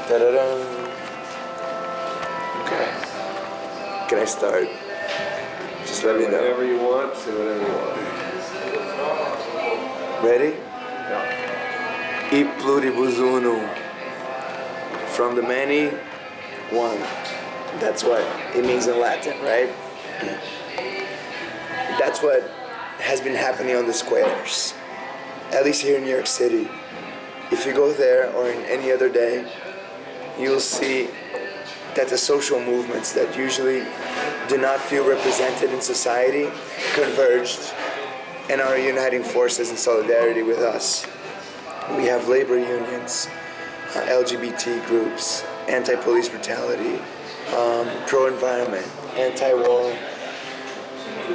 Da-da-dum. Okay. Can I start? Just let me know. Whatever you want, say whatever you want. Ready? Yeah. E pluribus unum. From the many, one. That's what it means in Latin, right? That's what has been happening on the squares. At least here in New York City. If you go there or in any other day, you'll see that the social movements that usually do not feel represented in society converged and are uniting forces in solidarity with us. We have labor unions, LGBT groups, anti-police brutality, pro-environment, anti-war,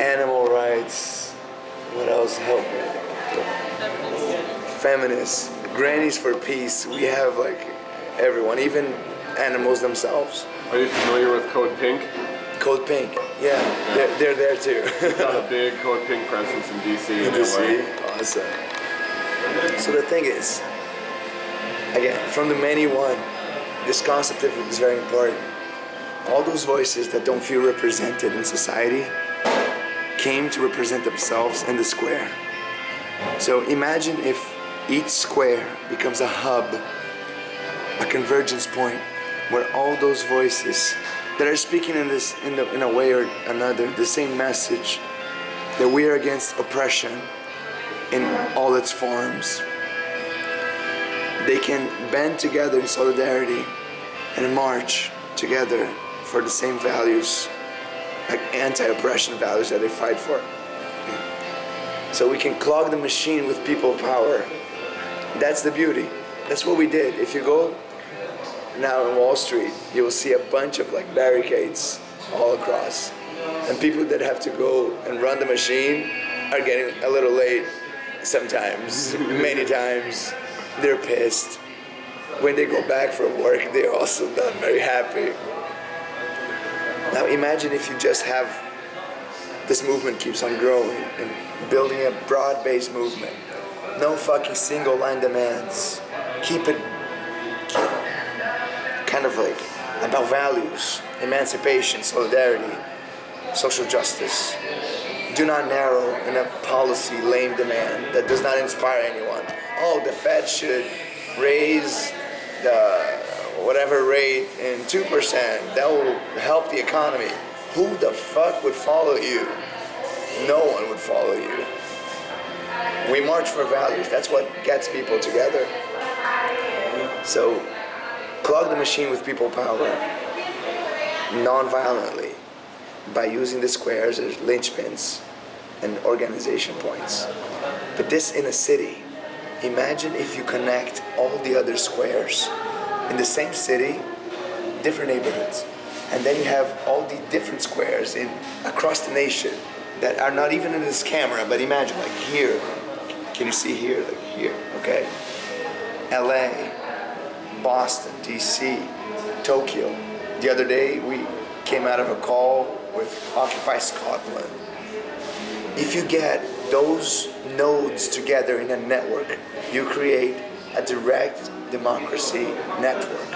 animal rights, what else? Help me. Feminists, grannies for peace. We have like everyone, even animals themselves. Are you familiar with Code Pink? Code Pink, yeah, they're there too. Got a big Code Pink presence in DC and DC, LA. awesome. So the thing is, again, from the many one, this concept is very important. All those voices that don't feel represented in society came to represent themselves in the square. So imagine if each square becomes a hub, a convergence point, where all those voices that are speaking in a way or another, the same message, that we are against oppression in all its forms. They can band together in solidarity and march together for the same values, like anti-oppression values that they fight for. So we can clog the machine with people power. That's the beauty. That's what we did. If you go now in Wall Street, you will see a bunch of like barricades all across. And people that have to go and run the machine are getting a little late sometimes, many times. They're pissed. When they go back from work, they're also not very happy. Now imagine if you just have this movement keeps on growing and building a broad-based movement. No fucking single line demands. Keep it kind of like about values, emancipation, solidarity, social justice. Do not narrow in a policy lame demand that does not inspire anyone. Oh, the Fed should raise the whatever rate in 2%. That will help the economy. Who the fuck would follow you? No one would follow you. We march for values. That's what gets people together. So, clog the machine with people power, non-violently, by using the squares as linchpins and organization points. But this in a city. Imagine if you connect all the other squares in the same city, different neighborhoods, and then you have all the different squares across the nation that are not even in this camera, but imagine like here. Can you see here? Like here, okay? LA, Boston, DC, Tokyo. The other day we came out of a call with Occupy Scotland. If you get those nodes together in a network, you create a direct democracy network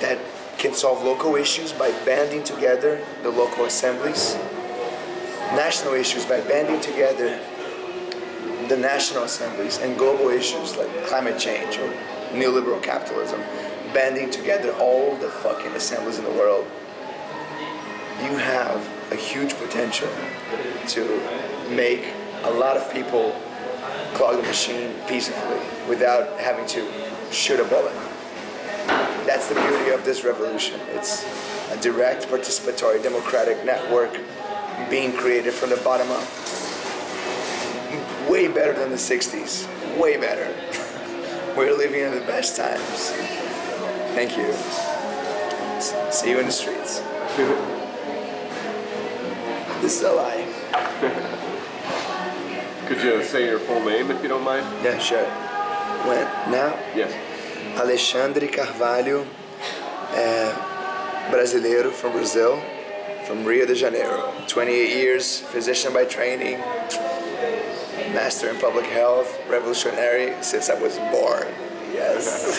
that can solve local issues by banding together the local assemblies, national issues by banding together the national assemblies, and global issues like climate change or neoliberal capitalism, banding together all the fucking assemblies in the world. You have a huge potential to make a lot of people clog the machine peacefully without having to shoot a bullet. That's the beauty of this revolution. It's a direct, participatory, democratic network being created from the bottom up. Way better than the 60s. Way better. We're living in the best times. Thank you. See you in the streets. This is a lie. Could you say your full name if you don't mind? Yeah, sure. When? Now? Yes. Alexandre Carvalho, brasileiro from Brazil, from Rio de Janeiro. 28 years, physician by training, master in public health, revolutionary since I was born. Yes.